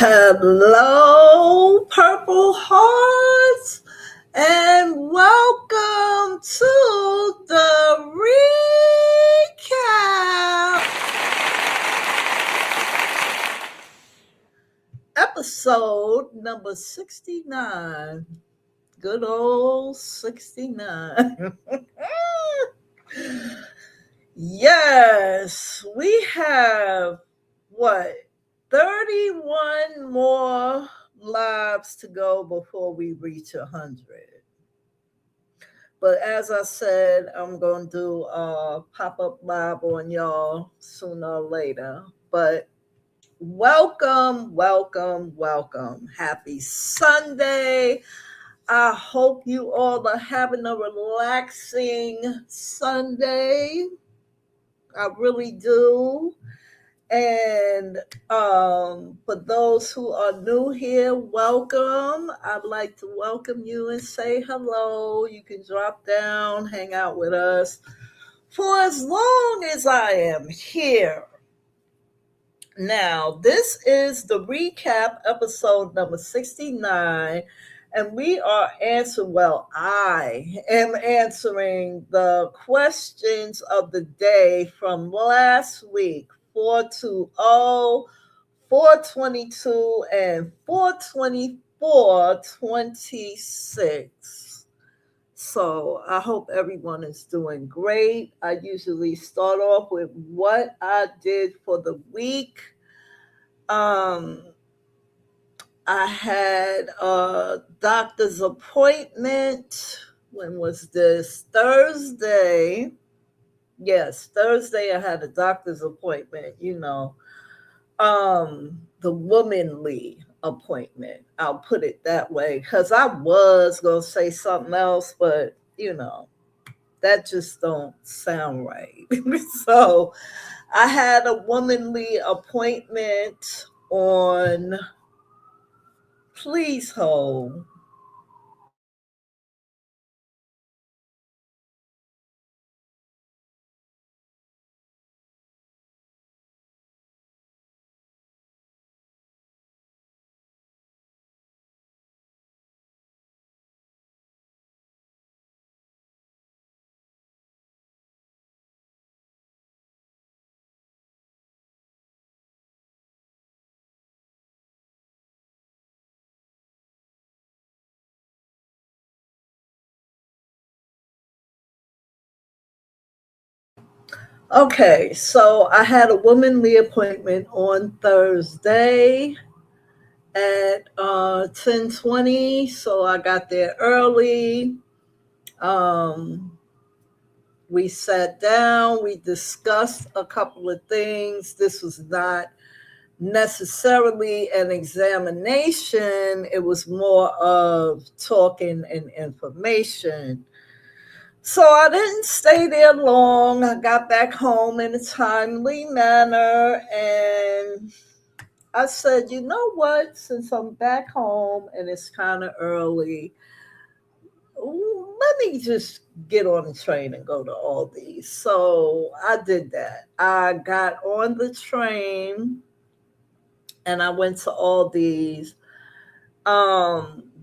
Hello, Purple Hearts, and welcome to the Recap episode number 69. Good old 69. Yes, we have what 31 more lives to go before we reach 100. But as I said, I'm going to do a pop-up live on y'all sooner or later. But welcome, welcome, welcome. Happy Sunday. I hope you all are having a relaxing Sunday. I really do. And for those who are new here, welcome. I'd like to welcome you and say hello. You can drop down, hang out with us for as long as I am here. Now, this is the recap episode number 69. And we are I am answering the questions of the day from last week, 420, 422, and 424-26. So I hope everyone is doing great. I usually start off with what I did for the week. I had a doctor's appointment. When was this? Thursday. Yes, Thursday I had a doctor's appointment, the womanly appointment. I'll put it that way, because I was going to say something else, but, that just don't sound right. So I had a womanly appointment on, please hold. Okay, so I had a womanly appointment on Thursday at 10:20. So I got there early. We sat down, we discussed a couple of things. This was not necessarily an examination, it was more of talking and information. So I didn't stay there long. I got back home in a timely manner, and I said, you know what? Since I'm back home and it's kind of early, let me just get on the train and go to Aldi's. So I did that. I got on the train and I went to Aldi's.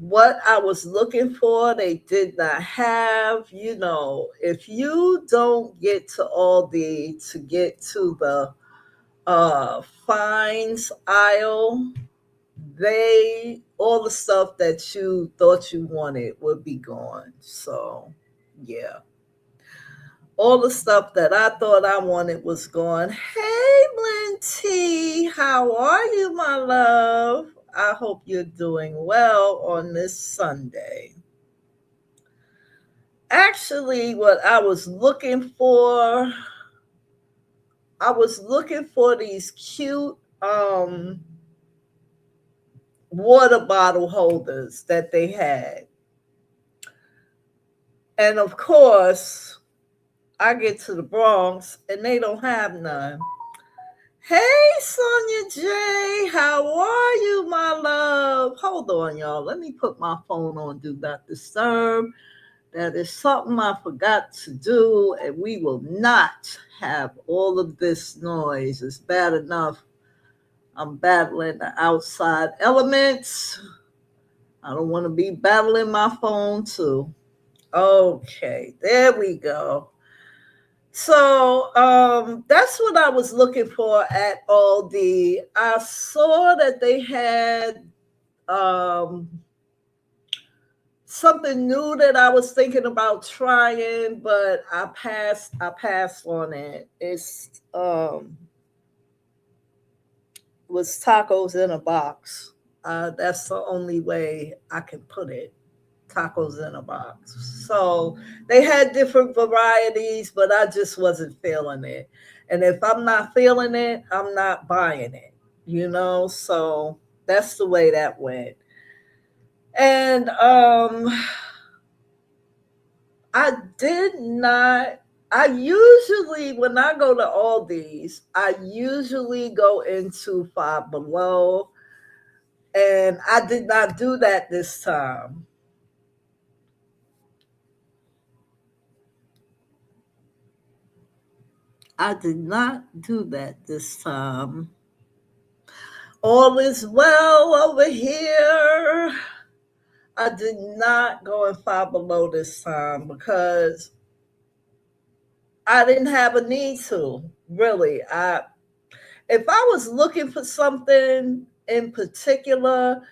What I was looking for, they did not have. If you don't get to Aldi to get to the fines aisle, all the stuff that you thought you wanted would be gone. So yeah, all the stuff that I thought I wanted was gone. Hey, Linty, how are you, my love? I hope you're doing well on this Sunday. Actually, what I was looking for these cute water bottle holders that they had. And of course, I get to the Bronx and they don't have none. Hey, Sonia J, how are you, my love? Hold on, y'all. Let me put my phone on Do Not Disturb. That is something I forgot to do, and we will not have all of this noise. It's bad enough I'm battling the outside elements. I don't want to be battling my phone too. Okay, there we go. So that's what I was looking for at Aldi. I saw that they had um, something new that I was thinking about trying, but I passed on it. It's was tacos in a box. That's the only way I can put it. Tacos in a box. So they had different varieties, but I just wasn't feeling it. And if I'm not feeling it, I'm not buying it, you know? So that's the way that went. And I did not I usually when I go to Aldi's, I usually go into Five Below, and I did not do that this time. I did not do that this time. All is well over here. I did not go in Five Below this time because I didn't have a need to. Really, I if I was looking for something in particular,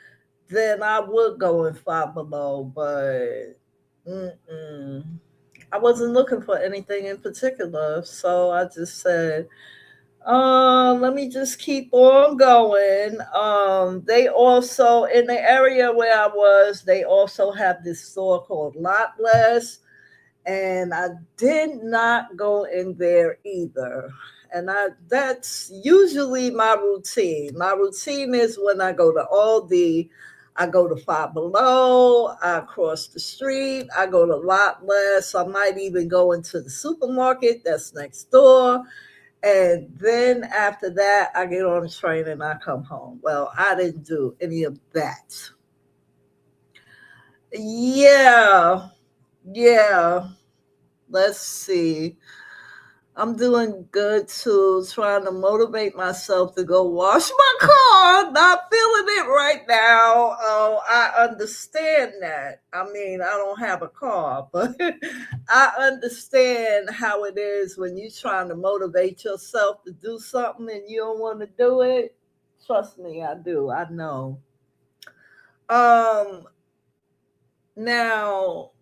then I would go in Five Below. But mm-mm. I wasn't looking for anything in particular, so I just said, let me just keep on going. They also in the area where I was, they also have this store called Lot Less, and I did not go in there either. And that's usually my routine. My routine is when I go to Aldi, I go to Five Below, I cross the street, I go to Lot Less. I might even go into the supermarket that's next door. And then after that, I get on the train and I come home. Well, I didn't do any of that. Yeah, yeah. Let's see. I'm doing good too, trying to motivate myself to go wash my car. Not feeling it right now. Oh, I understand that. I mean, I don't have a car, but I understand how it is when you're trying to motivate yourself to do something and you don't want to do it. Trust me, I do. I know. Um, Now,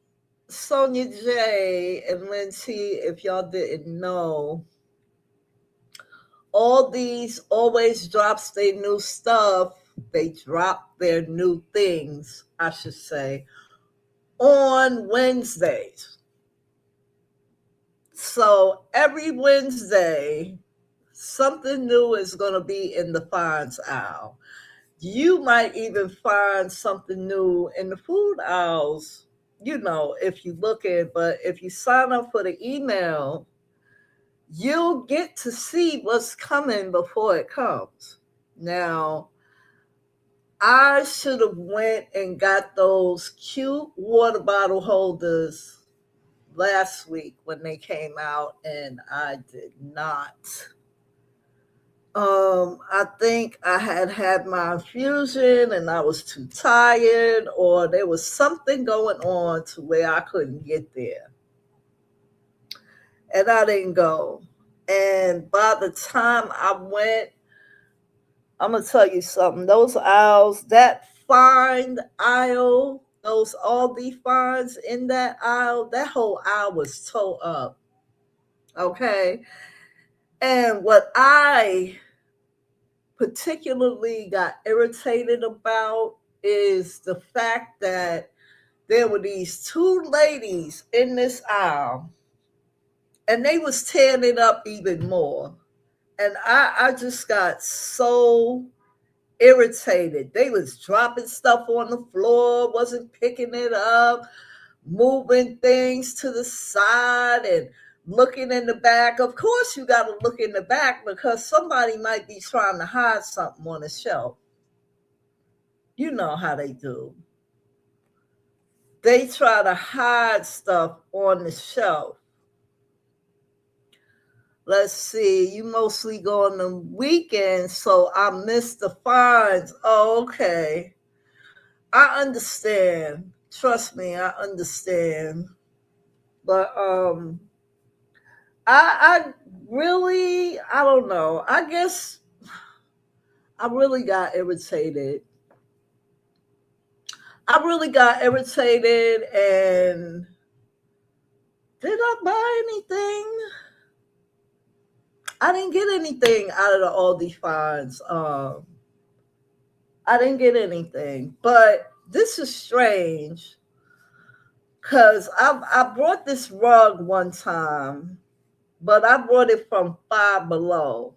Sonia J and Lindsay, if y'all didn't know, all these always drops their new stuff. They drop their new things, I should say, on Wednesdays. So every Wednesday, something new is going to be in the finds aisle. You might even find something new in the food aisles, if you look at, but if you sign up for the email, you'll get to see what's coming before it comes. Now, I should have went and got those cute water bottle holders last week when they came out, and I did not. I think I had had my infusion and I was too tired, or there was something going on to where I couldn't get there, and I didn't go. And by the time I went, I'm gonna tell you something. Those aisles, that find aisle, those Aldi finds in that aisle, that whole aisle was tore up. Okay. And what I particularly got irritated about is the fact that there were these two ladies in this aisle and they was tearing it up even more. And I just got so irritated. They was dropping stuff on the floor, wasn't picking it up, moving things to the side and looking in the back. Of course, you got to look in the back because somebody might be trying to hide something on the shelf. You know how they do. They try to hide stuff on the shelf. Let's see, you mostly go on the weekends, so I missed the fines. Oh, okay. I understand. Trust me, I understand. But I really, I don't know. I guess I really got irritated. I really got irritated, and did I buy anything? I didn't get anything out of the Aldi fines. I didn't get anything. But this is strange because I brought this rug one time, but I brought it from Five Below.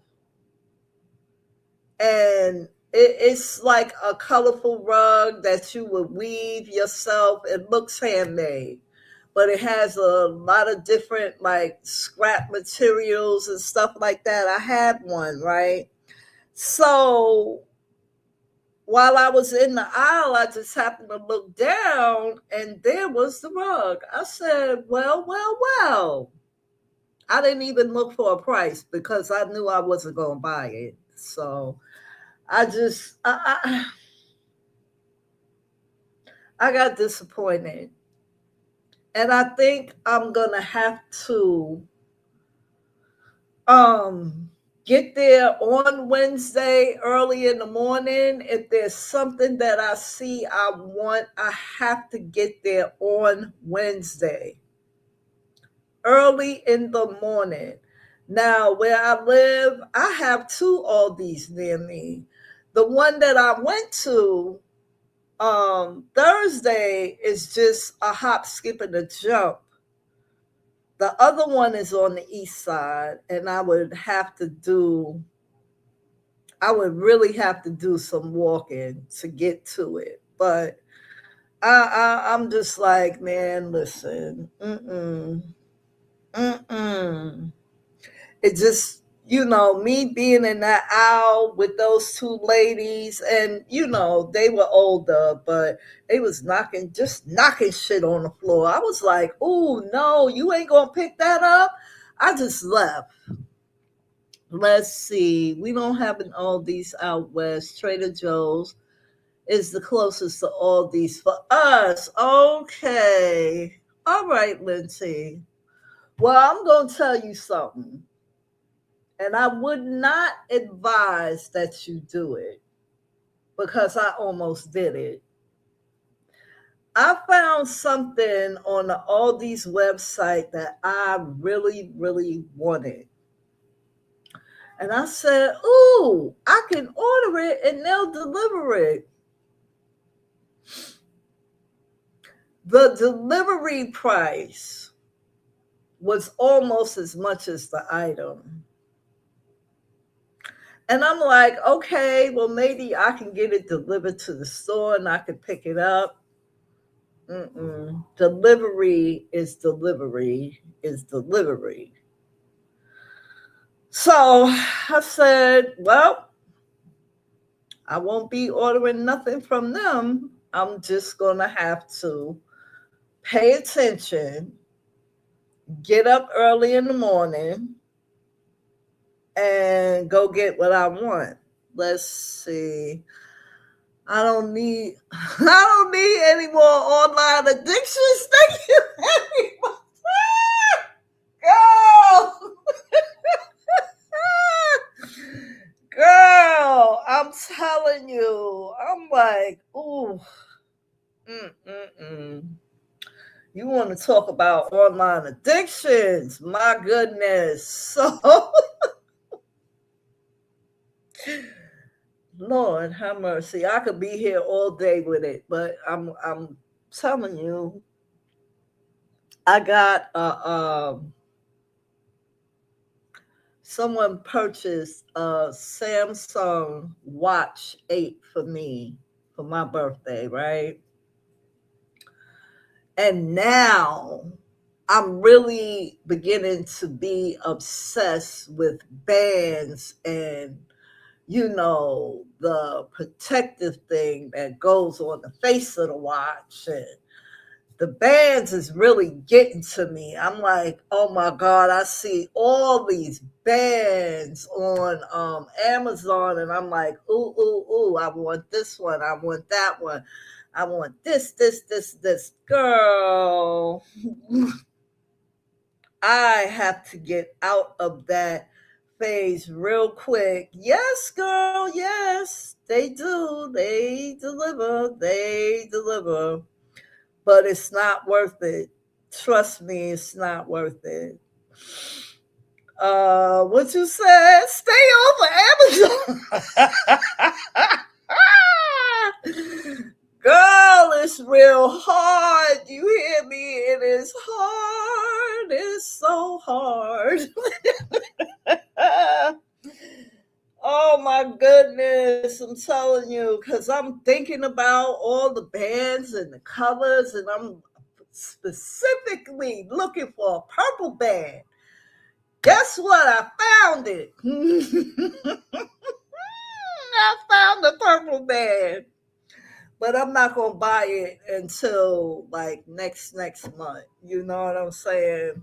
And it's like a colorful rug that you would weave yourself. It looks handmade, but it has a lot of different like scrap materials and stuff like that. I had one, right? So while I was in the aisle, I just happened to look down and there was the rug. I said, well, well, well. I didn't even look for a price because I knew I wasn't going to buy it. So I just, I got disappointed. And I think I'm going to have to get there on Wednesday early in the morning. If there's something that I see I want, I have to get there on Wednesday early in the morning. Now, where I live, I have two Aldis near me. The one that I went to Thursday is just a hop, skip, and a jump. The other one is on the east side, and I would really have to do some walking to get to it. But I'm just like, man, listen, mm-mm. It just, me being in that aisle with those two ladies, and they were older, but they was just knocking shit on the floor. I was like, oh no, you ain't gonna pick that up. I just left. Let's see, we don't have an Aldi's out west. Trader Joe's is the closest to Aldi's for us. Okay, all right, Lindsay. Well, I'm gonna tell you something. And I would not advise that you do it because I almost did it. I found something on the Aldi's website that I really, really wanted. And I said, ooh, I can order it and they'll deliver it. The delivery price was almost as much as the item. And I'm like, okay, well, maybe I can get it delivered to the store and I can pick it up. Delivery is delivery is delivery. So I said, well, I won't be ordering nothing from them. I'm just going to have to pay attention, get up early in the morning, and go get what I want. Let's see. I don't need any more online addictions. Thank you very much. Girl. Girl, I'm telling you. I'm like, ooh. Mm-mm-mm. You want to talk about online addictions? My goodness. So Lord have mercy. I could be here all day with it, but I'm telling you, I got someone purchased a Samsung Watch 8 for me for my birthday, right? And now I'm really beginning to be obsessed with bands and the protective thing that goes on the face of the watch. And the bands is really getting to me. I'm like, oh my God, I see all these bands on Amazon, and I'm like, ooh, ooh, ooh, I want this one, I want that one, I want this. Girl, I have to get out of that phase real quick. Yes, girl, yes, they do. They deliver. But it's not worth it. Trust me, it's not worth it. What you said? Stay off of Amazon. Girl, it's real hard. You hear me? It is hard. It's so hard. Oh my goodness, I'm telling you, because I'm thinking about all the bands and the colors, and I'm specifically looking for a purple band. Guess what? I found it. I found the purple band. But I'm not gonna buy it until like next month. You know what I'm saying?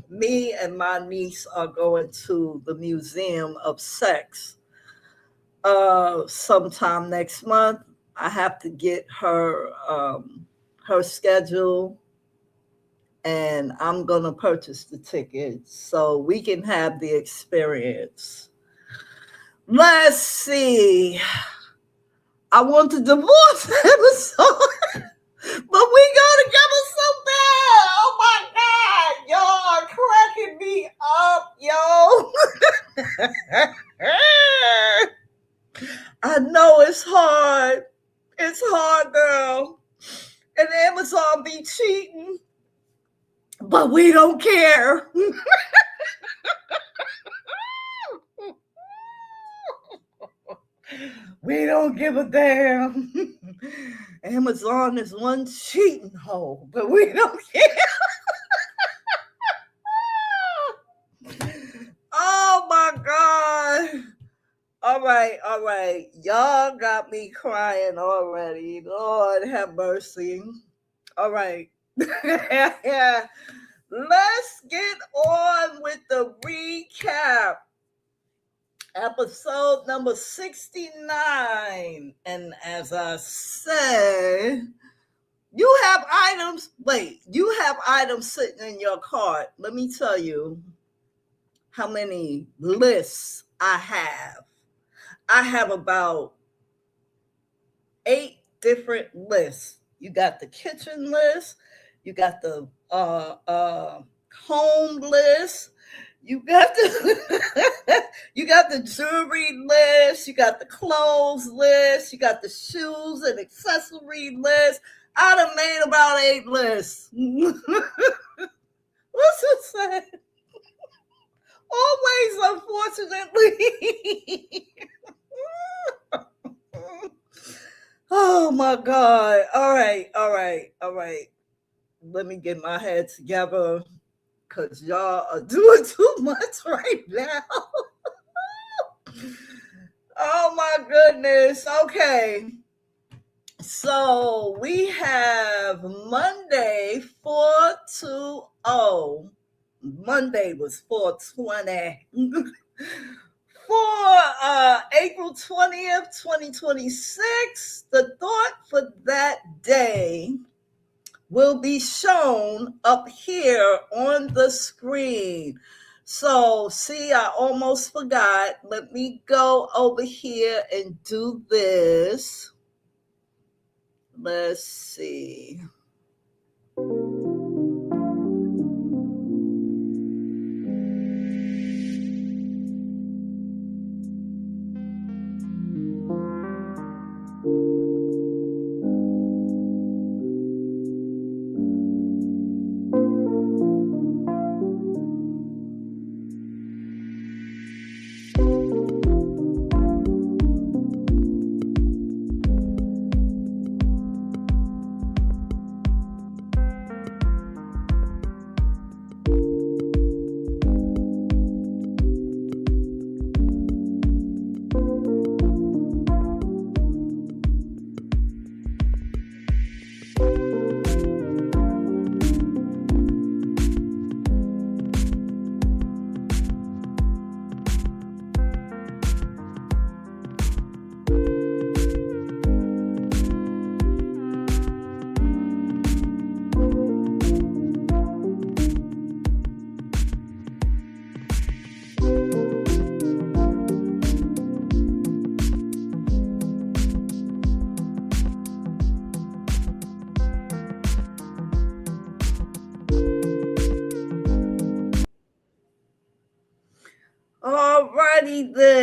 Me and my niece are going to the Museum of Sex sometime next month. I have to get her her schedule, and I'm gonna purchase the tickets so we can have the experience. Let's see. I want to divorce episode, but we go together so bad. Oh my God, y'all are cracking me up, yo. I know it's hard. It's hard, girl. And Amazon be cheating, but we don't care. We don't give a damn. Amazon is one cheating hole, but we don't care. Oh my God. All right. Y'all got me crying already. Lord have mercy. All right. Yeah. Let's get on with the recap. Episode number 69. And as I said, you have items sitting in your cart. Let me tell you how many lists I have. I have about 8 different lists. You got the kitchen list, you got the home list, you got the you got the jewelry list, you got the clothes list, you got the shoes and accessory list. I done made about 8 lists. What's it say? Always, unfortunately. Oh my God. All right. Let me get my head together, because y'all are doing too much right now. Oh my goodness. Okay. So we have Monday 420. Monday was 420. For April 20th, 2026, the thought for that day will be shown up here on the screen. So, see, I almost forgot. Let me go over here and do this. Let's see.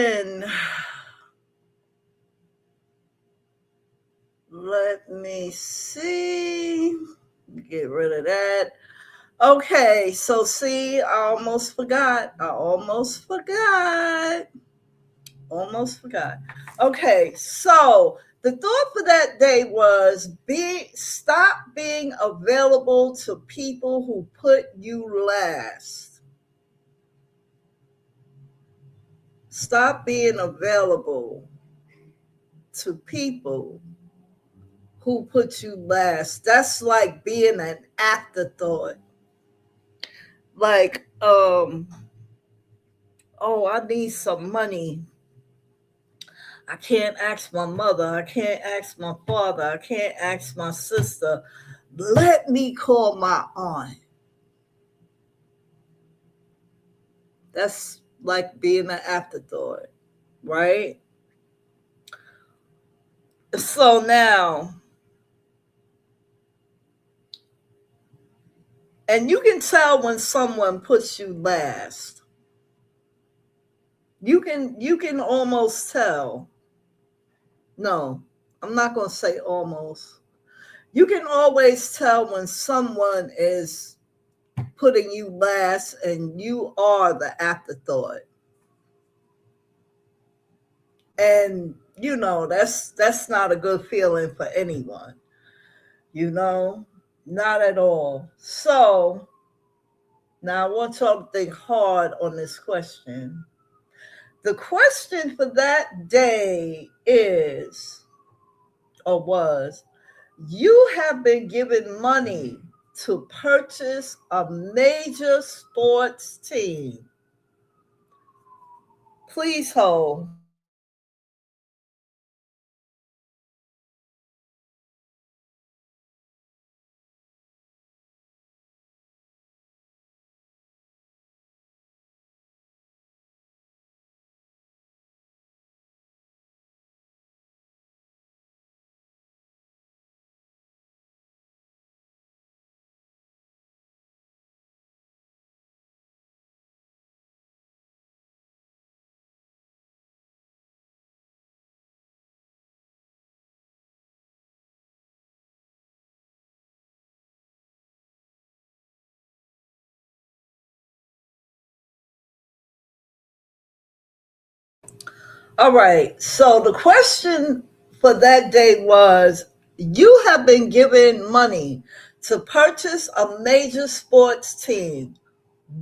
then let me see. Get rid of that. Okay, so see, I almost forgot. Okay, so the thought for that day was stop being available to people who put you last. Stop being available to people who put you last. That's like being an afterthought. Like, oh, I need some money. I can't ask my mother. I can't ask my father. I can't ask my sister. Let me call my aunt. That's like being an afterthought, right? So now, and you can tell when someone puts you last. You can almost tell. No, I'm not going to say almost. You can always tell when someone is putting you last and you are the afterthought. And that's not a good feeling for anyone. Not at all. So now I want y'all to think hard on this question. The question for that day was, you have been given money to purchase a major sports team. Please hold. All right. So the question for that day was, you have been given money to purchase a major sports team.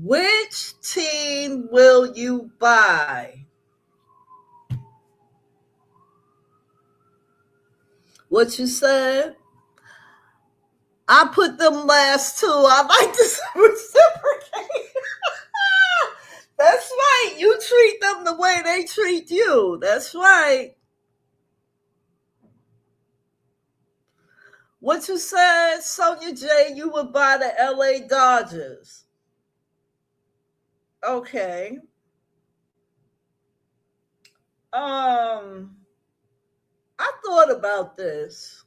Which team will you buy? What you said? I put them last too. I like to reciprocate. That's right. You treat them the way they treat you. That's right. What you said, Sonia J, you would buy the LA Dodgers. Okay. I thought about this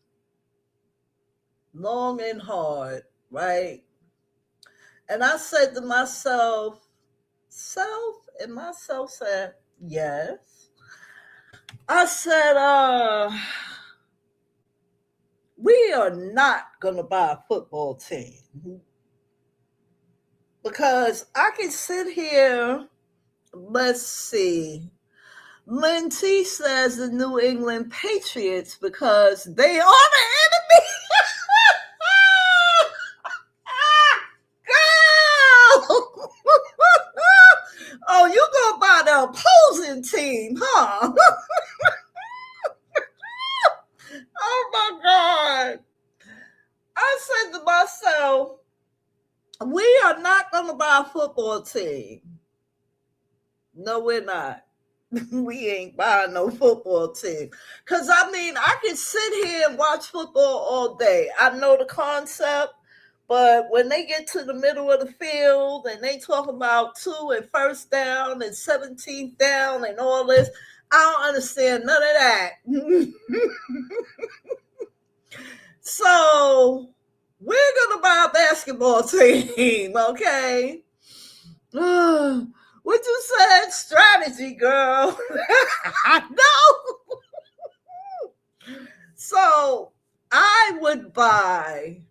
long and hard, right? And I said to myself, and myself said, yes. I said, we are not gonna buy a football team. Because I can sit here, let's see. Lynn T says the New England Patriots because they are the enemy. Girl! Oh, you go by the opposing team, huh? Oh my God. I said to myself, we are not going to buy a football team. No, we're not. We ain't buying no football team. Because, I can sit here and watch football all day. I know the concept, but when they get to the middle of the field and they talk about 2 and first down and 17th down and all this, I don't understand none of that. So, we're going to buy a basketball team, okay? What you said? Strategy, girl. I know. So I would buy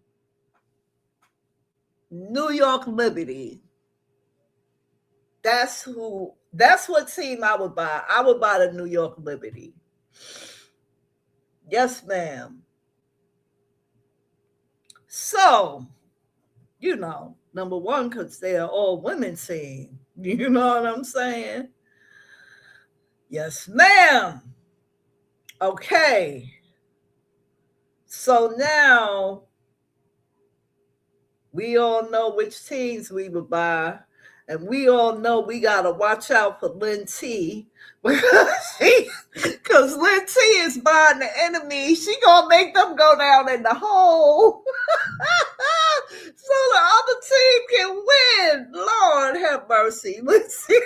New York Liberty. That's what team I would buy. I would buy the New York Liberty. Yes, ma'am. So, number one, because they are all women team. You know what I'm saying? Yes, ma'am. Okay. So now we all know which teams we would buy. And we all know we gotta watch out for Lynn T because Lynn T is buying the enemy. She gonna make them go down in the hole so the other team can win. Lord have mercy. Let's see.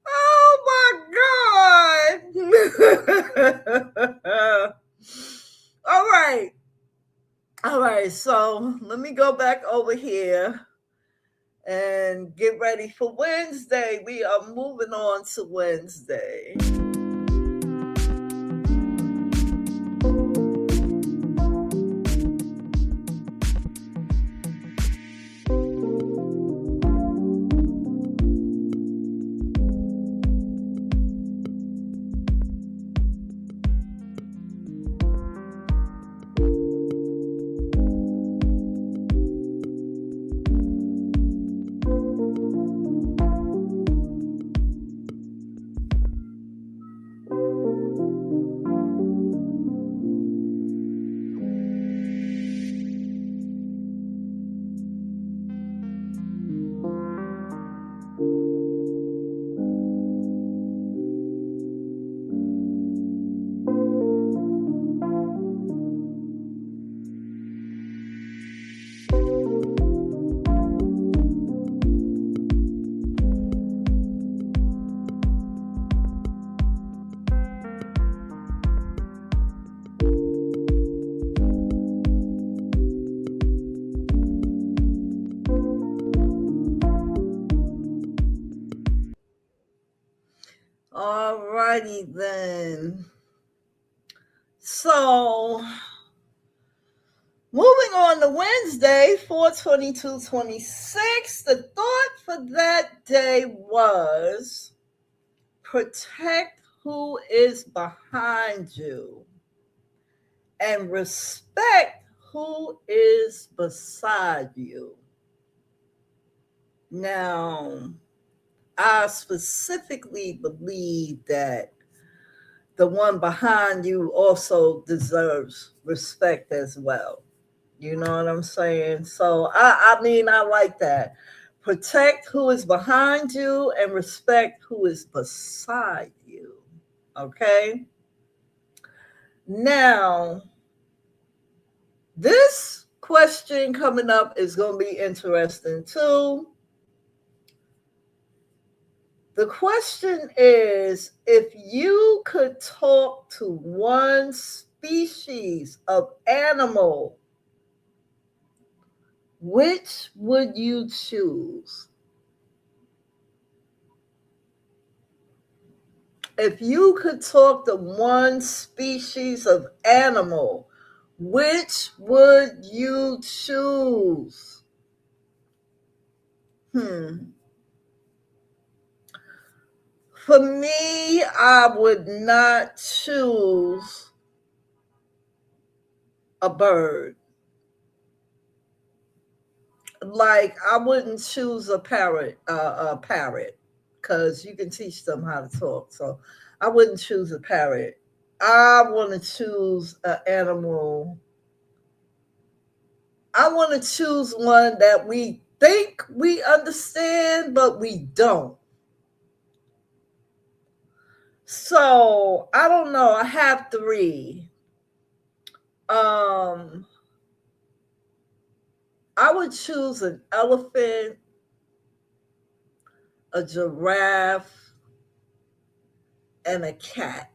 Oh my God. All right, so let me go back over here and get ready for Wednesday. We are moving on to Wednesday. All righty then. So, moving on to Wednesday, 4/22/26, the thought for that day was protect who is behind you and respect who is beside you. Now, I specifically believe that the one behind you also deserves respect as well. You know what I'm saying? So I like that. Protect who is behind you and respect who is beside you. Okay? Now, this question coming up is going to be interesting too. The question is, if you could talk to one species of animal, which would you choose? If you could talk to one species of animal, which would you choose? For me, I would not choose a bird. Like I wouldn't choose a parrot, because you can teach them how to talk. So I wouldn't choose a parrot. I want to choose an animal. I want to choose one that we think we understand, but we don't. So I don't know. I have three. I would choose an elephant, a giraffe, and a cat.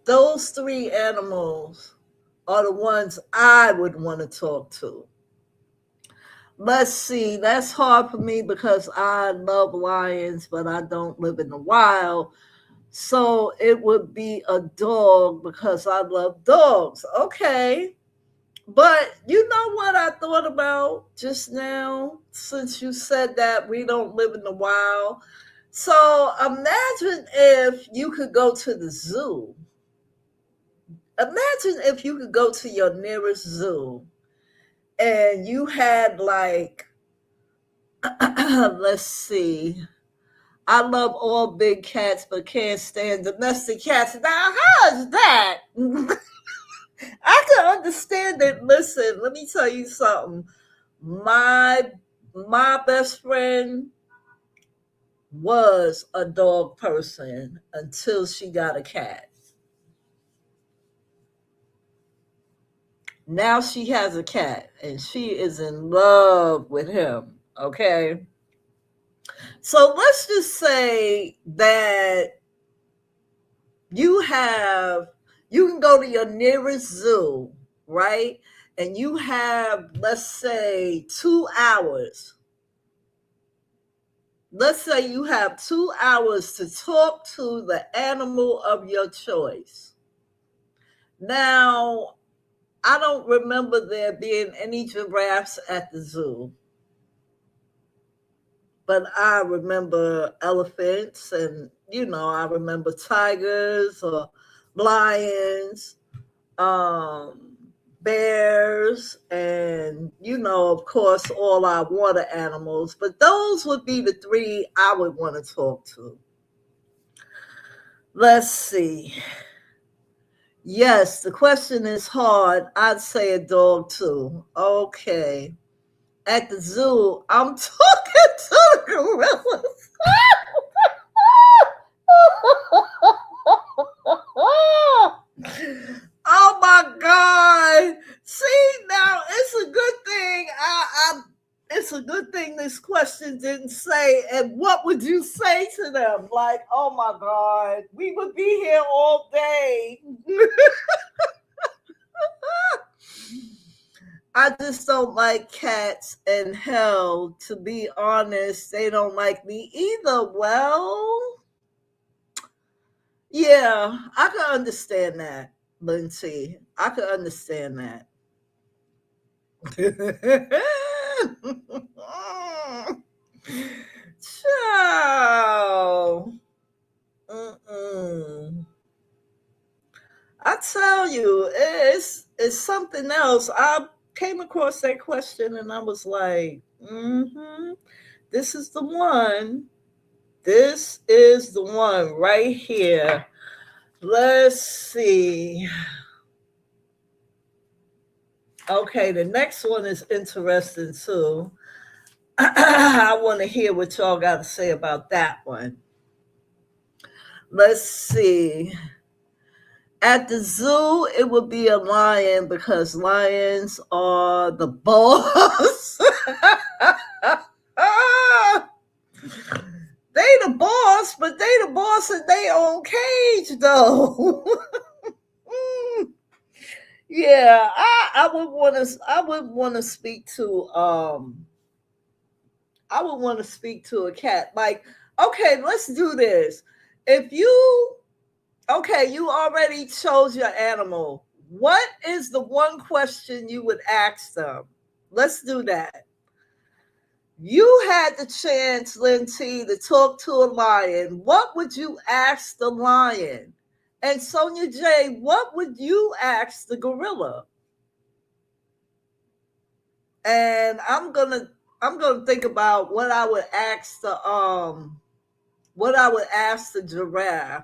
Those three animals are the ones I would want to talk to. Let's see. That's hard for me because I love lions, but I don't live in the wild. So it would be a dog because I love dogs. Okay. But you know what I thought about just now, since you said that we don't live in the wild? So imagine if you could go to the zoo. Imagine if you could go to your nearest zoo and you had like, let's see, I love all big cats but can't stand domestic cats. Now, how is that? I can understand it. Listen, let me tell you something. My my best friend was a dog person until she got a cat. Now she has a cat and she is in love with him. Okay. So let's just say that you have, you can go to your nearest zoo, right? And you have, let's say, 2 hours. Let's say you have 2 hours to talk to the animal of your choice. Now, I don't remember there being any giraffes at the zoo, but I remember elephants and, I remember tigers or lions, um, bears, and, of course, all our water animals. But those would be the three I would want to talk to. Let's see. Yes, the question is hard. I'd say a dog too. Okay. At the zoo, I'm talking to the gorillas. Oh my God. See, now it's a good thing. It's a good thing this question didn't say, and what would you say to them? Like, oh my God, we would be here all day. I just don't like cats, and hell, to be honest, they don't like me either. Well, yeah, I can understand that, Lindsay. I can understand that. Ciao. Mm-mm. I tell you, it's something else. I came across that question and I was like, this is the one. This is the one right here. Let's see. Okay, the next one is interesting too. I want to hear what y'all got to say about that one. Let's see. At the zoo, it would be a lion because lions are the boss. They the boss, but they the boss in their own cage, though. Yeah, I would want to. I would want to speak to. I would want to speak to a cat. Like, okay, let's do this. If you Okay, you already chose your animal. What is the one question you would ask them? Let's do that. You had the chance, Lindsay, to talk to a lion. What would you ask the lion? And Sonia J, what would you ask the gorilla? And I'm gonna think about what I would ask the giraffe.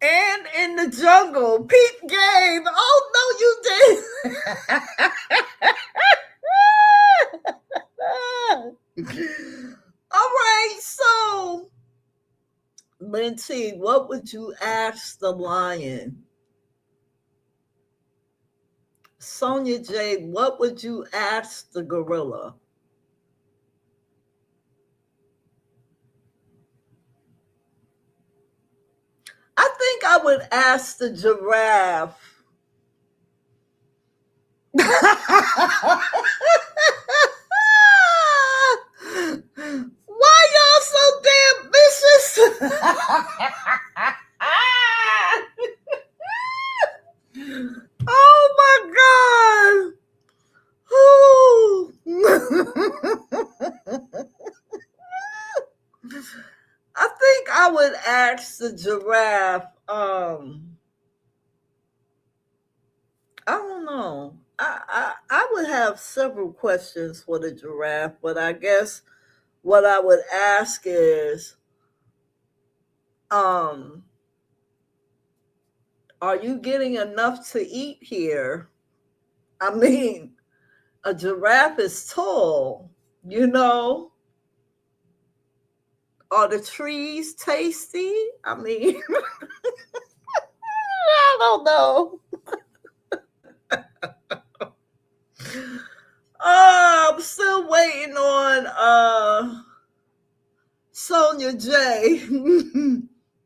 And in the jungle, peep game. Oh no, you did. All right, so Lindsay, what would you ask the lion? Sonia J, what would you ask the gorilla? I think I would ask the giraffe. Why y'all so damn vicious? Oh my God. I think I would ask the giraffe, I don't know. I would have several questions for the giraffe, but I guess what I would ask is, um, are you getting enough to eat here? I mean, a giraffe is tall, you know. Are the trees tasty? I mean, I don't know. I'm still waiting on Sonia J.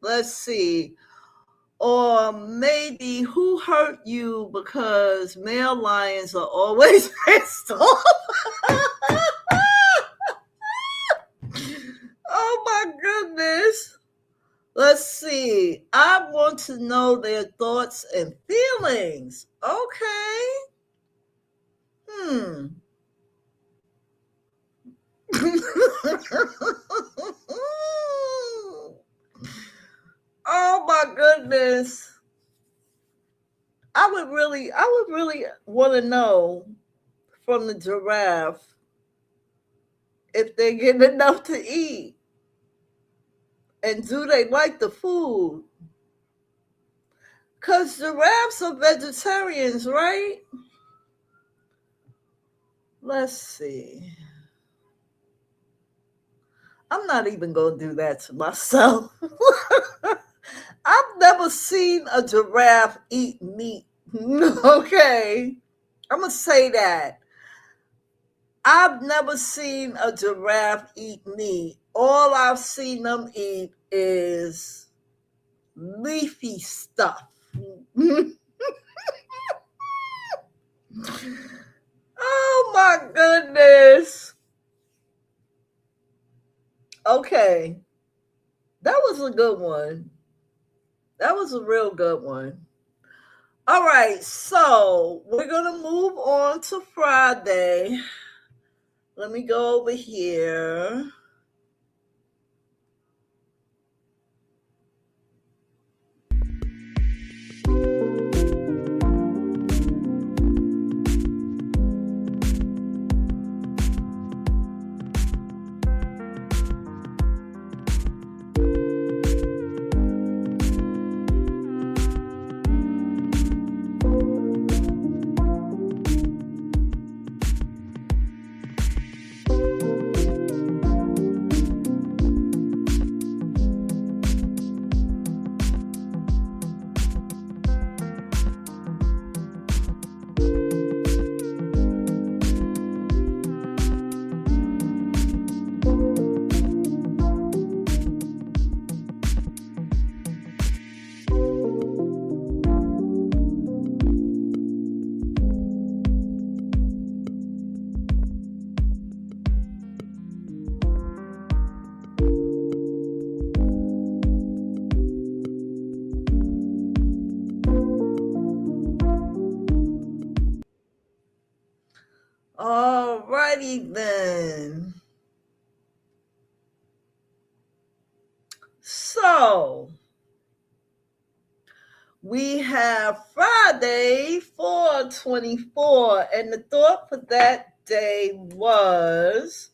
Let's see. Or maybe who hurt you because male lions are always pissed off. Oh my goodness. Let's see. I want to know their thoughts and feelings. Okay. Oh my goodness. I would really want to know from the giraffe if they get enough to eat. And do they like the food? Because giraffes are vegetarians, right? Let's see. I'm not even going to do that to myself. I've never seen a giraffe eat meat. Okay. I'm going to say that. I've never seen a giraffe eat meat. All I've seen them eat is leafy stuff. Oh my goodness. Okay. That was a good one. That was a real good one. All right. So we're going to move on to Friday. Let me go over here. All righty then. So we have Friday 4/24, and the thought for that day was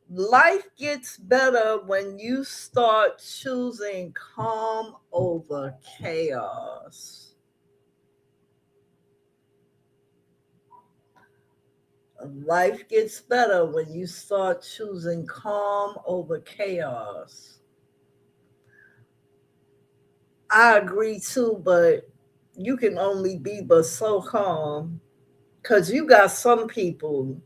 life gets better when you start choosing calm over chaos. Life gets better when you start choosing calm over chaos. I agree too, but you can only be but so calm because you got some people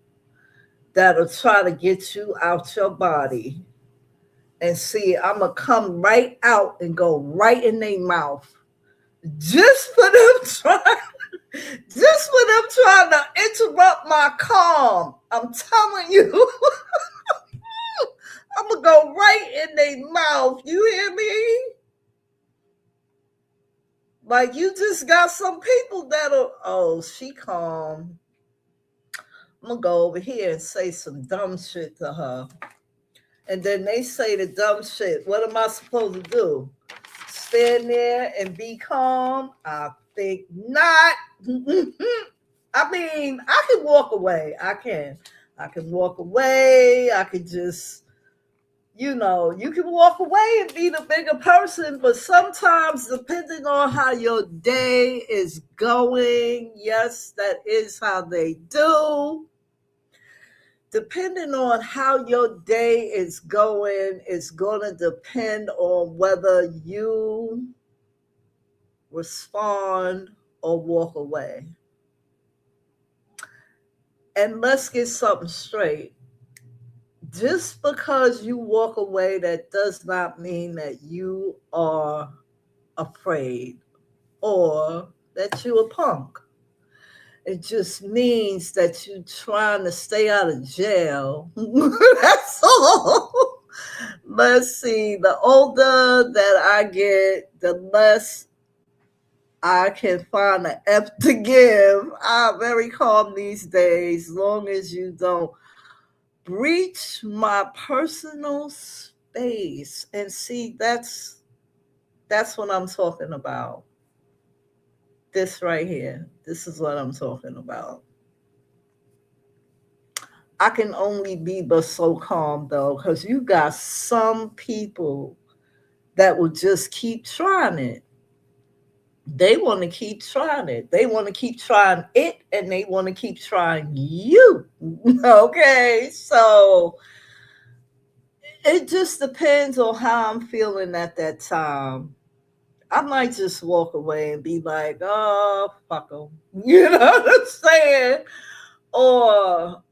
that'll try to get you out your body and see, I'm going to come right out and go right in their mouth just for them trying. Just when I'm trying to interrupt my calm, I'm telling you, I'm gonna go right in their mouth. You hear me? Like you just got some people that'll, oh, she calm. I'm gonna go over here and say some dumb shit to her. And then they say the dumb shit. What am I supposed to do? Stand there and be calm? I think not. I mean, I can walk away. I can. I can walk away. I can just, you can walk away and be the bigger person, but sometimes, depending on how your day is going, yes, that is how they do. Depending on how your day is going, it's going to depend on whether you respond or walk away. And let's get something straight. Just because you walk away, that does not mean that you are afraid or that you're a punk. It just means that you're trying to stay out of jail. That's all. Let's see. The older that I get, the less I can find an F to give. I'm very calm these days, long as you don't breach my personal space. And see, that's what I'm talking about. This right here. This is what I'm talking about. I can only be but so calm though, because you got some people that will just keep trying it. They want to keep trying it. They want to keep trying it and they want to keep trying you. Okay, so it just depends on how I'm feeling at that time. I might just walk away and be like, oh, fuck them. You know what I'm saying? Or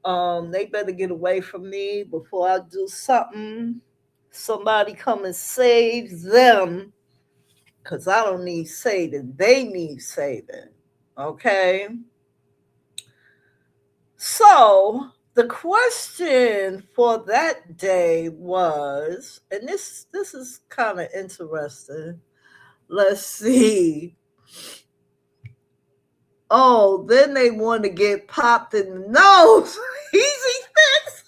they better get away from me before I do something. Somebody come and save them, because I don't need saving. They need saving. Okay? So the question for that day was, and this is kind of interesting. Let's see. Oh, then they want to get popped in the nose. Easy fix.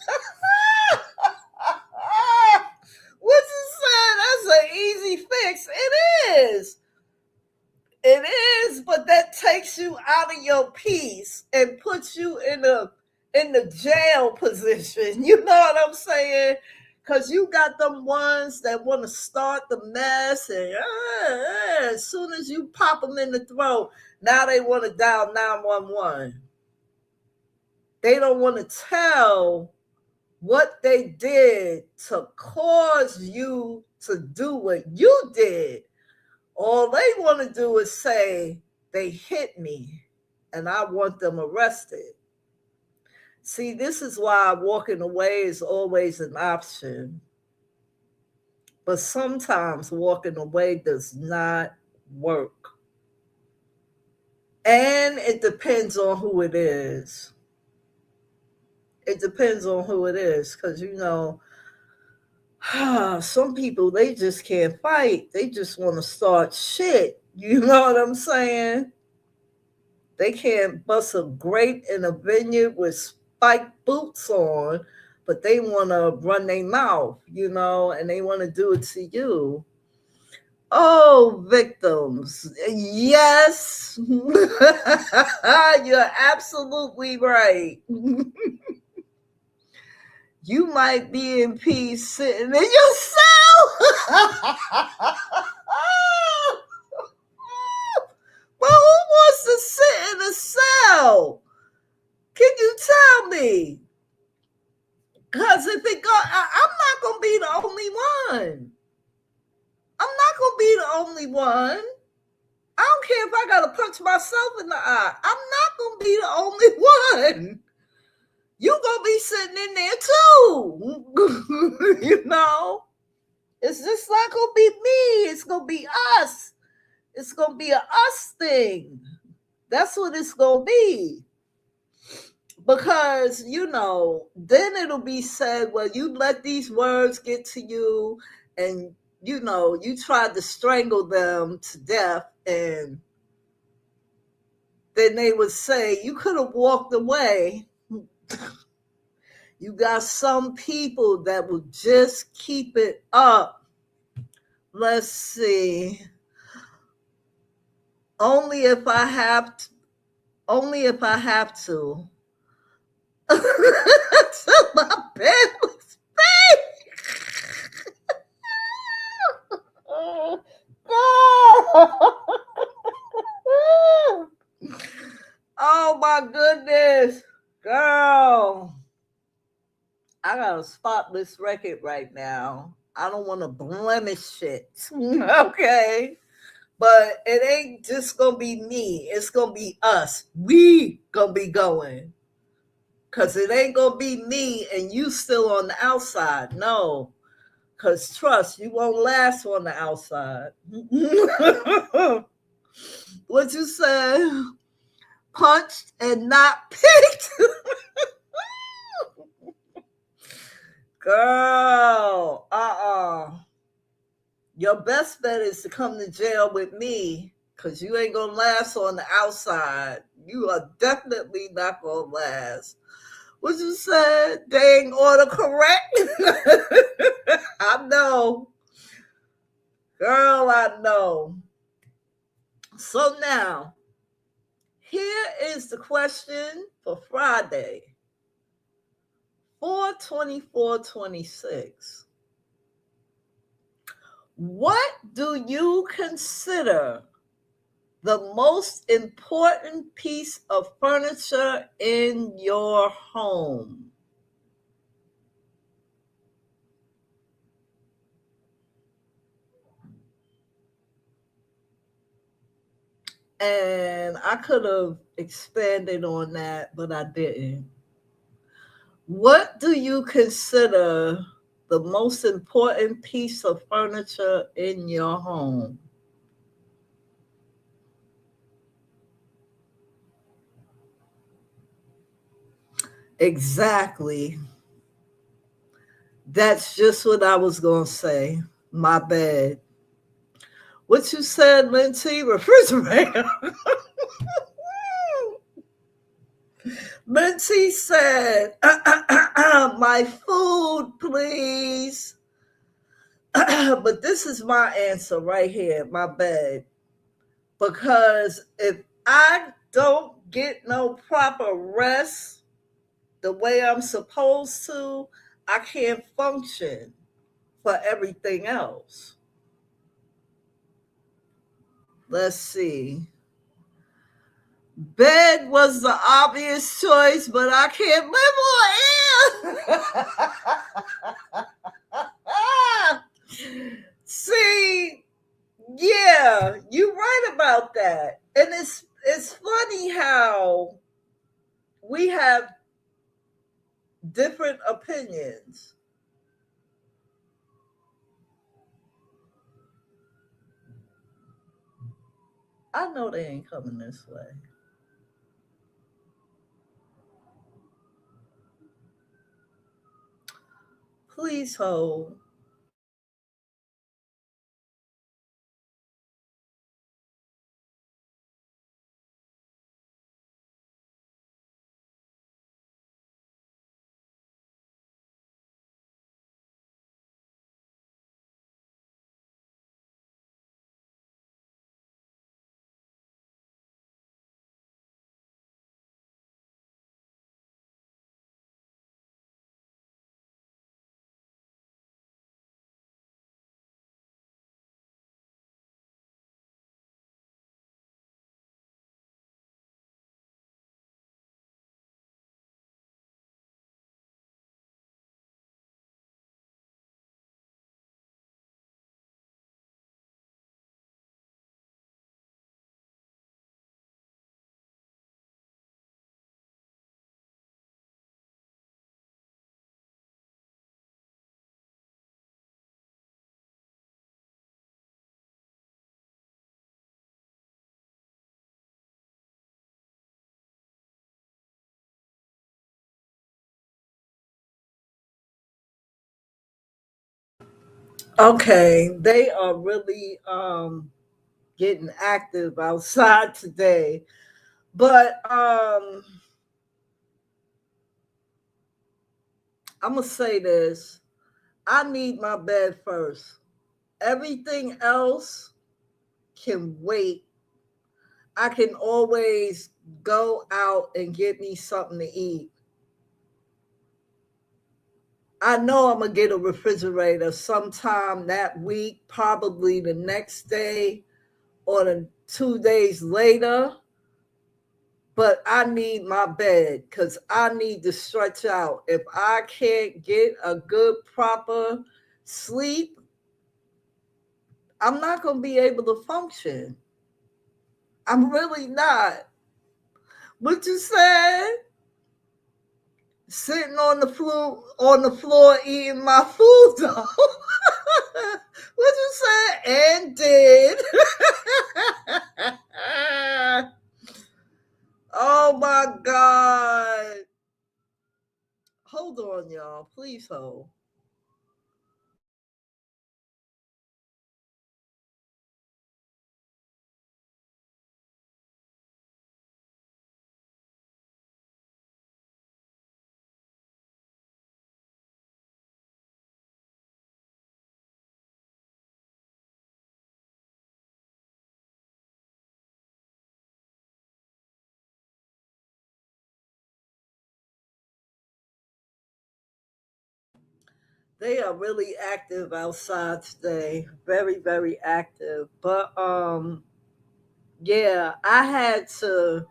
What you said? That's an easy fix. It is. It is, but that takes you out of your peace and puts you in the jail position. You know what I'm saying? Because you got them ones that want to start the mess, and as soon as you pop them in the throat, now they want to dial 911. They don't want to tell what they did to cause you to do what you did. All they want to do is say, they hit me and I want them arrested. See, this is why walking away is always an option. But sometimes walking away does not work. And it depends on who it is. It depends on who it is. Because, some people, they just can't fight. They just want to start shit. You know what I'm saying? They can't bust a grape in a vineyard with spiked boots on, but they want to run their mouth, and they want to do it to you. Oh, victims. Yes. You're absolutely right. You might be in peace sitting in your cell. Well, who wants to sit in a cell? Can you tell me? Because if it go, I'm not going to be the only one. I'm not going to be the only one. I don't care if I got to punch myself in the eye. I'm not going to be the only one. You going to be sitting in there too. It's just not going to be me. It's going to be us. It's going to be a us thing. That's what it's going to be. Because, then it'll be said, well, you let these words get to you and, you tried to strangle them to death. And then they would say, you could have walked away. You got some people that will just keep it up. Let's see. Only if I have to. Only if I have to. So my bed was oh my goodness, girl. I got a spotless record right now. I don't want to blemish shit. Okay. But it ain't just gonna be me. It's gonna be us. We gonna be going. Cause it ain't gonna be me and you still on the outside. No. Cause trust, you won't last on the outside. What you said? Punched and not picked. Girl, your best bet is to come to jail with me because you ain't gonna last on the outside. You are definitely not gonna last. What you said? They ain't autocorrect? I know. Girl, I know. So now, here is the question for Friday, 4/24/26. What do you consider the most important piece of furniture in your home? And I could have expanded on that, but I didn't. What do you consider the most important piece of furniture in your home? Exactly. That's just what I was going to say. My bad. What you said, Lindsay? Refrigerator. Lindsay said, my food, please. But this is my answer right here, my bad. Because if I don't get no proper rest the way I'm supposed to, I can't function for everything else. Let's see. Bed was the obvious choice, but I can't live on air. See, yeah, you're right about that. And it's funny how we have different opinions. I know they ain't coming this way. Please hold. Okay, they are really getting active outside today. But I'm gonna say this. I need my bed first. Everything else can wait. I can always go out and get me something to eat. I know I'm gonna get a refrigerator sometime that week, probably the next day or the 2 days later. But I need my bed because I need to stretch out. If I can't get a good, proper sleep, I'm not gonna be able to function. I'm really not. What you said? Sitting on the floor eating my food though. What you said? And did. Oh my God. Hold on, y'all. Please hold. They are really active outside today. Very, very active. But yeah, I had to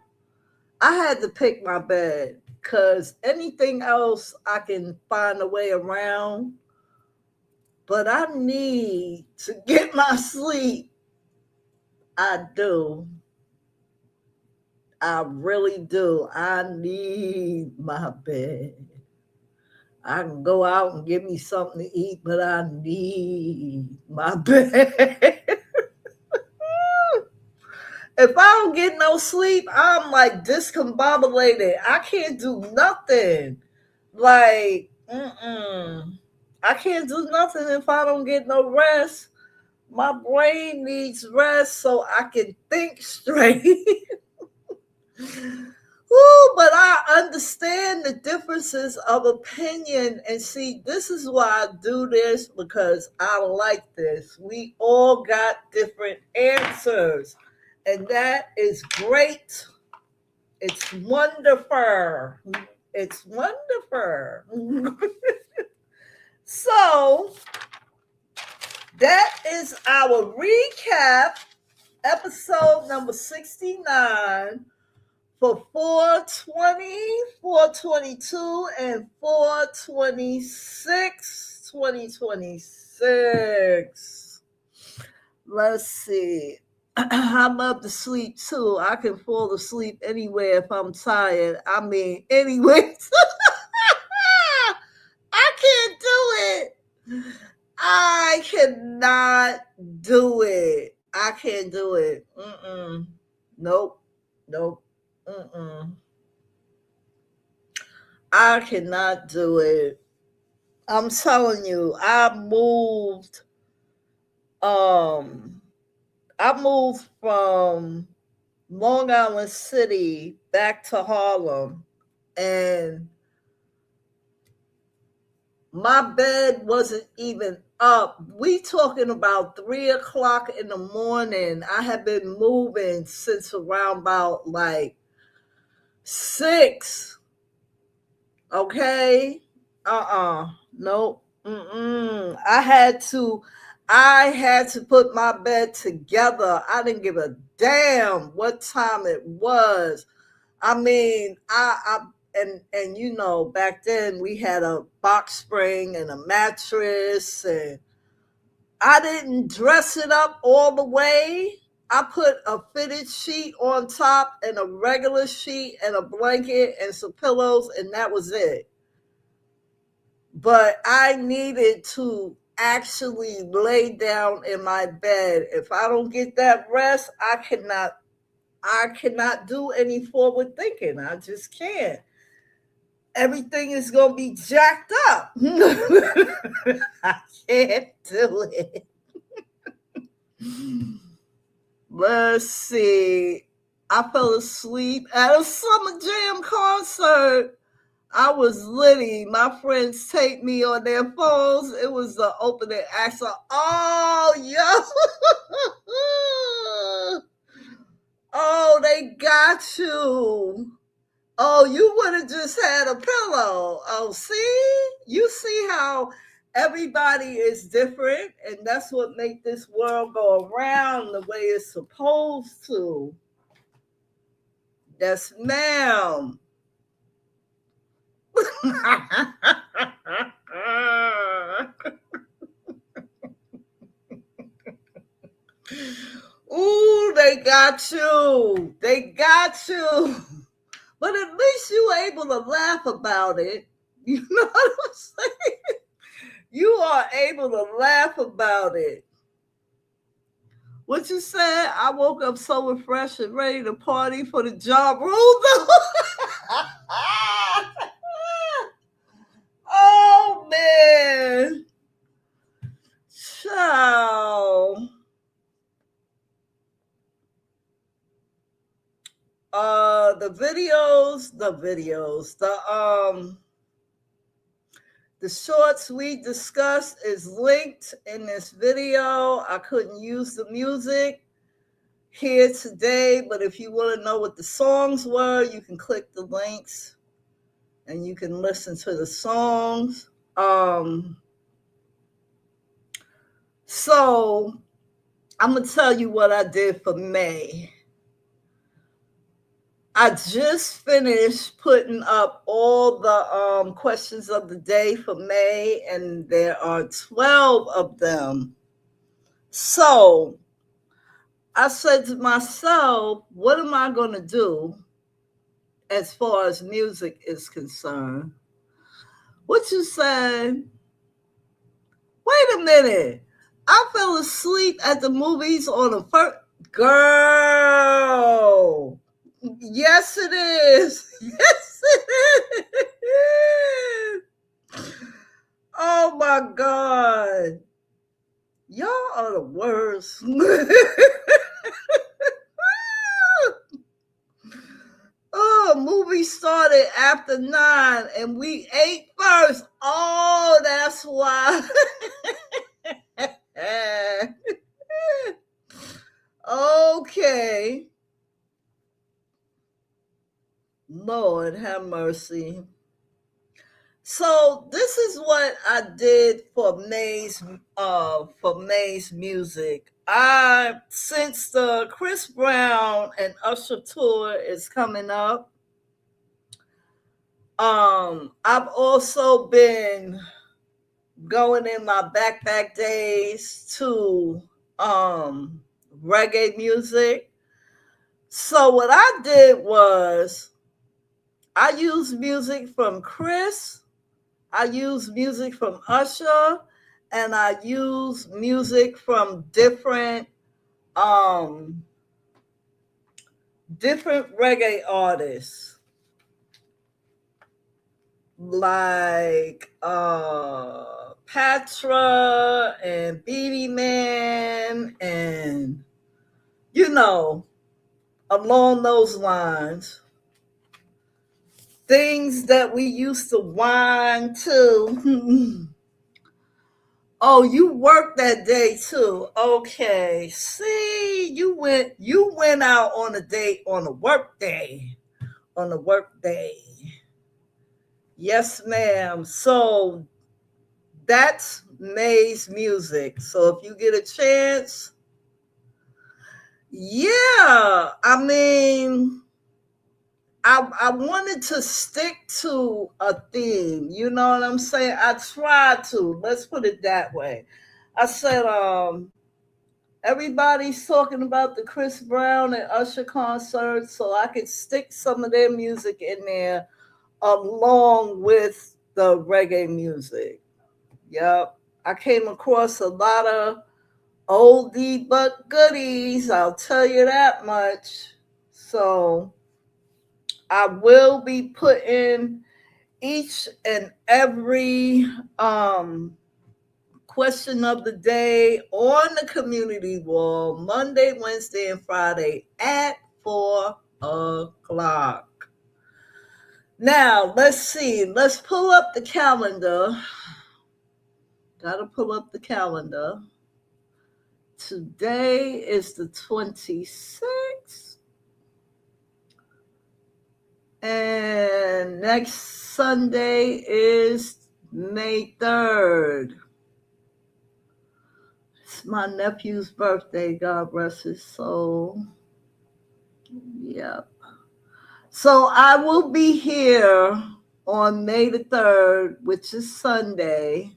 pick my bed because anything else I can find a way around. But I need to get my sleep. I do. I really do. I need my bed. I can go out and get me something to eat, but I need my bed. If I don't get no sleep, I'm like discombobulated. I can't do nothing. Like, I can't do nothing if I don't get no rest. My brain needs rest so I can think straight. Ooh, but I understand the differences of opinion. And see, this is why I do this because I like this. We all got different answers, and that is great. It's wonderful. It's wonderful. So, that is our recap, episode number 69 for 420, 422, and 426, 2026. Let's see. I'm up to sleep too. I can fall asleep anywhere if I'm tired. I mean, anyway. I can't do it. I cannot do it. I can't do it. Nope. Nope. Mm-mm. I cannot do it. I'm telling you, um I moved from Long Island City back to Harlem, and my bed wasn't even up. We talking about 3 o'clock in the morning. I have been moving since around about like 6. Okay. Nope. I had to put my bed together. I didn't give a damn what time it was. I mean, and back then we had a box spring and a mattress, and I didn't dress it up all the way. I put a fitted sheet on top and a regular sheet and a blanket and some pillows, and that was it. But I needed to actually lay down in my bed. If I don't get that rest, I cannot do any forward thinking. I just can't. everything is going to be jacked up. I can't do it. Let's see. I fell asleep at a Summer Jam concert. I was litty. My friends take me on their phones. It was the opening act. So, oh, yo. Oh, they got you. Oh, you would have just had a pillow. Oh, see? You see how everybody is different, and that's what makes this world go around the way it's supposed to. Yes, ma'am. Ooh, they got you. They got you. But at least you were able to laugh about it. You know what I'm saying? You are able to laugh about it. What you said? I woke up so refreshed and ready to party for the job rule. Oh, man. Ciao. The shorts we discussed is linked in this video. I couldn't use the music here today, but if you want to know what the songs were, you can click the links and you can listen to the songs. So I'm going to tell you what I did for May. I just finished putting up all the questions of the day for May, and there are 12 of them. So I said to myself, what am I going to do as far as music is concerned? What you say? Wait a minute. I fell asleep at the movies on the first. Girl. Yes, it is. Yes, it is. Oh my God. Y'all are the worst. Oh, movie started after 9 and we ate first. Oh, that's why. Okay. Lord have mercy. So this is what I did for May's music. Since the Chris Brown and Usher tour is coming up, I've also been going in my backpack days to reggae music. So what I did was I used music from Chris, I used music from Usher, and I used music from different reggae artists like Patra and Beanie Man, and along those lines. Things that we used to whine to. Oh, you worked that day too. Okay. See, you went out on a date on a work day. On a work day. Yes, ma'am. So that's May's music. So if you get a chance, yeah. I mean, I wanted to stick to a theme. You know what I'm saying? I tried to. Let's put it that way. I said, everybody's talking about the Chris Brown and Usher concerts, so I could stick some of their music in there along with the reggae music. Yep. I came across a lot of oldie but goodies, I'll tell you that much. So I will be putting each and every question of the day on the community wall Monday, Wednesday, and Friday at 4 o'clock. Now, let's see. Let's pull up the calendar. Gotta pull up the calendar. Today is the 26th. And next Sunday is May 3rd. It's my nephew's birthday, God rest his soul. Yep. So I will be here on May the 3rd, which is Sunday.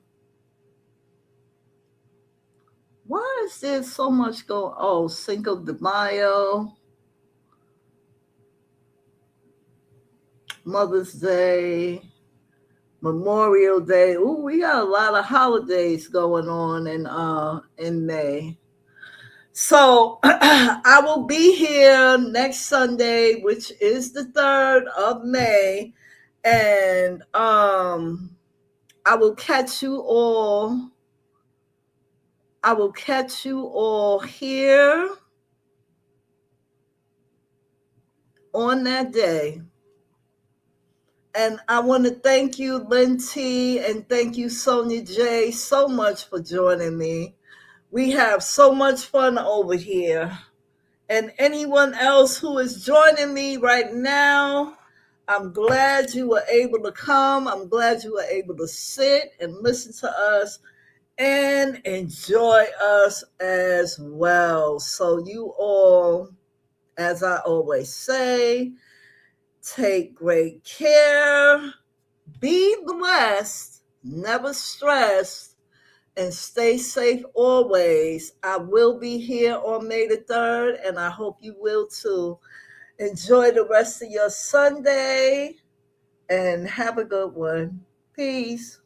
Why is there so much going on? Oh, Cinco de Mayo, Mother's Day, Memorial Day. Ooh, we got a lot of holidays going on in May. So I will be here next Sunday, which is the 3rd of May, and I will catch you all. I will catch you all here on that day. And I want to thank you, Lynn T, and thank you, Sonia J, so much for joining me. We have so much fun over here. And anyone else who is joining me right now, I'm glad you were able to come. I'm glad you were able to sit and listen to us and enjoy us as well. So you all, as I always say, take great care, be blessed, never stressed, and stay safe always. I will be here on May the 3rd, and I hope you will too. Enjoy the rest of your Sunday and have a good one. Peace.